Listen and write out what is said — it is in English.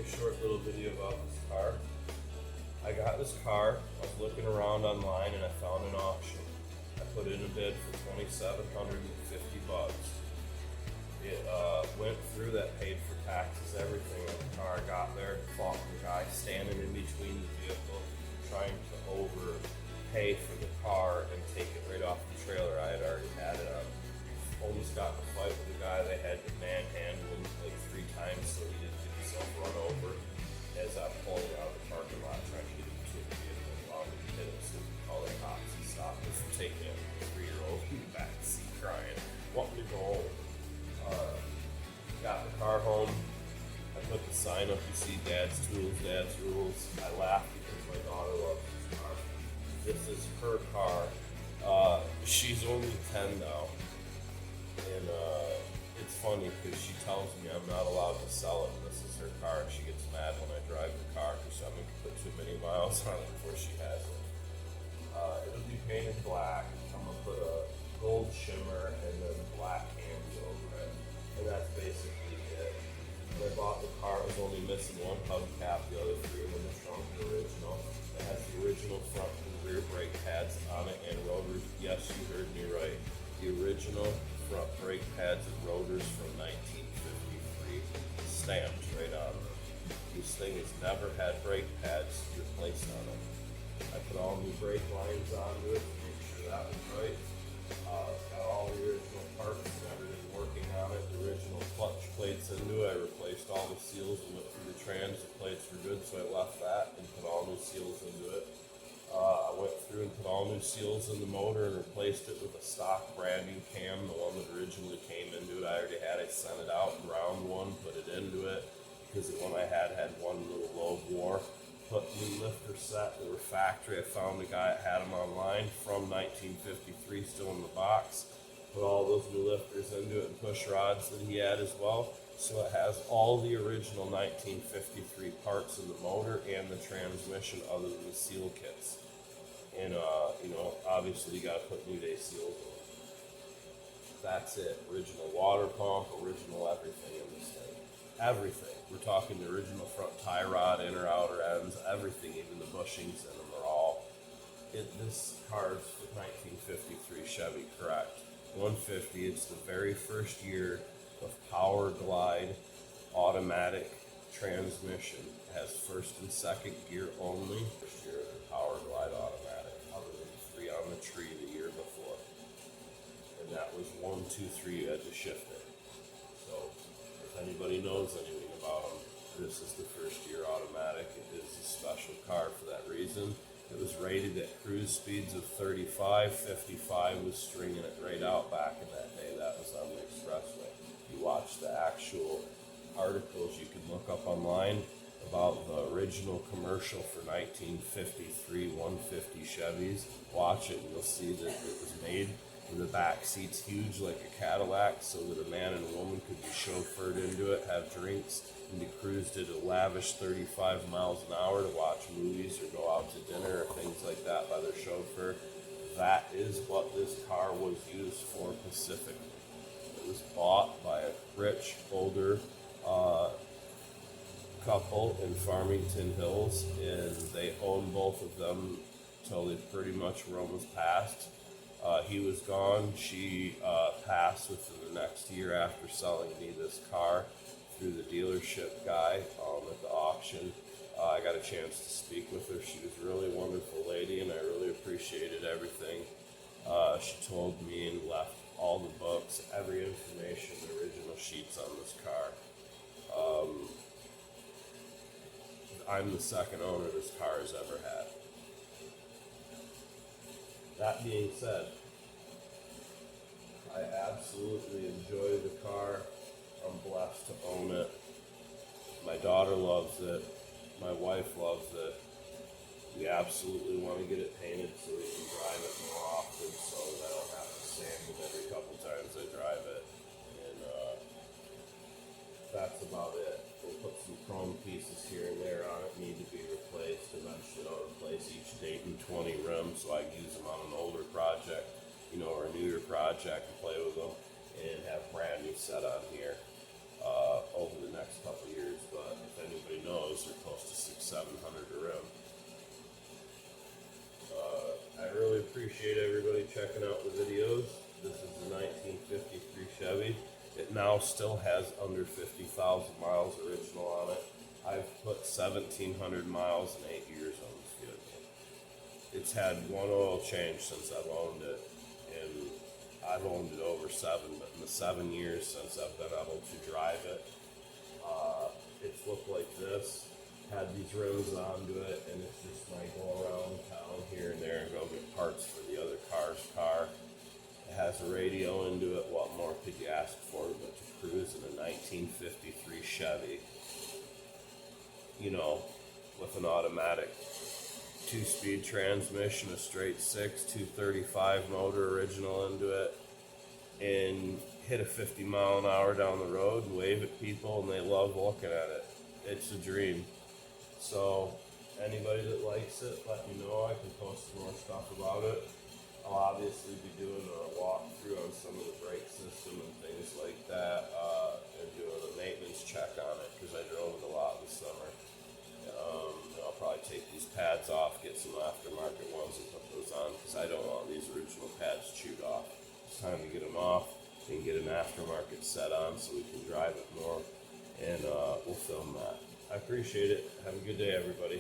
a short little video about this car. I got this car, I was looking around online and I found an auction. I put in a bid for $2,750. It went through, that paid for taxes, everything. The car got there, fought the guy standing in between the vehicle, trying to overpay for the car and take it right off the trailer. I had already had it on. Almost got in a fight with the guy. They had to manhandle him like 3 times so he didn't get himself run over as I'm pulling out of the parking lot trying to get him to the vehicle. While we hit him, so we called the cops and stopped us from taking a 3-year-old in the back seat crying, wanting to go home. Got the car home. I put the sign up, you see Dad's Tools, Dad's Rules. I laughed because my daughter loves this car. This is her car. She's only 10 now. And it's funny because she tells me I'm not allowed to sell it. This is her car. She gets mad when I drive the car because I'm going to put too many miles on it before she has it. It'll be painted black. I'm going to put a gold shimmer and then black hands over it. And that's basically it. When I bought the car, it was only missing one hubcap. The other 3 were in the trunk, the original. It has the original front and rear brake pads on it and rotors. Yes, you heard me right. The original front brake pads and rotors from 1953, stamped right on them. This thing has never had brake pads replaced on it. I put all new brake lines onto it to make sure that was right. Got all the original parts and everything working on it. The original clutch plates into it. I replaced all the seals and went through the trans. The plates were good, so I left that and put all new seals into it. I went through and put all new seals in the motor and replaced it with a stock brand new cam, the one that originally came into it. I already had it, sent it out in round 1, put it into it, because the one I had one little lobe war. Put new lifter set, they were factory. I found a guy that had them online from 1953, still in the box. Put all those new lifters into it and push rods that he had as well. So it has all the original 1953 parts in the motor and the transmission other than the seal kits. And, obviously you got to put new day seals in. That's it. Original water pump, original everything in this thing. Everything. We're talking the original front tie rod, inner outer ends, everything, even the bushings in them are all. This car's 1953 Chevy, correct. 150, it's the very first year of Power Glide automatic transmission. It has first and second gear only. First year of the Power Glide automatic, other than 3 on the tree the year before. And that was 1, 2, 3, you had to shift it. So if anybody knows anything about them, this is the first year automatic. It is a special car for that reason. It was rated at cruise speeds of 35, 55 was stringing it right out back in that day. That was on the expressway. You watch the actual articles you can look up online about the original commercial for 1953 150 Chevys. Watch it and you'll see that it was made in the back seats huge like a Cadillac so that a man and a woman could be chauffeured into it, have drinks, and be cruised at a lavish 35 miles an hour to watch movies or go out to dinner or things like that by their chauffeur. That is what this car was used for specifically. It was bought by a rich, older couple in Farmington Hills, and they owned both of them until they pretty much were almost passed. He was gone. She passed within the next year after selling me this car through the dealership guy at the auction. I got a chance to speak with her. She was a really wonderful lady, and I really appreciated everything. She told me and left all the books, every information, the original sheets on this car. I'm the second owner this car has ever had. That being said, I absolutely enjoy the car. I'm blessed to own it. My daughter loves it. My wife loves it. We absolutely want to get it painted so we can drive it more often so that I don't have to sand it every couple times I drive it. And that's about it. We'll put some chrome pieces here and there on it, need to be replaced. Eventually I'll replace each Dayton 20 rim so I can use them on an older project, or a newer project and play with them and have brand new set on here over the next couple of years. But if anybody knows, 700 a rim. I really appreciate everybody checking out the videos. This is the 1953 Chevy. It now still has under 50,000 miles original on it. I've put 1,700 miles in 8 years on this vehicle. It's had one oil change since I've owned it, and I've owned it over 7, but in the 7 years since I've been able to drive it, it's looked like this. Had these rims onto it, and it's just like go around town here and there and go get parts for the other car's car. It has a radio into it. What more could you ask for but to cruise in a 1953 Chevy? You know, with an automatic 2-speed transmission, a straight 6, 235 motor original into it, and hit a 50 mile an hour down the road and wave at people, and they love looking at it. It's a dream. So anybody that likes it, let me know. I can post some more stuff about it. I'll obviously be doing a walkthrough on some of the brake system and things like that, and doing a maintenance check on it because I drove it a lot this summer. I'll probably take these pads off, get some aftermarket ones and put those on because I don't want these original pads chewed off. It's time to get them off and get an aftermarket set on so we can drive it more, and we'll film that. I appreciate it. Have a good day, everybody.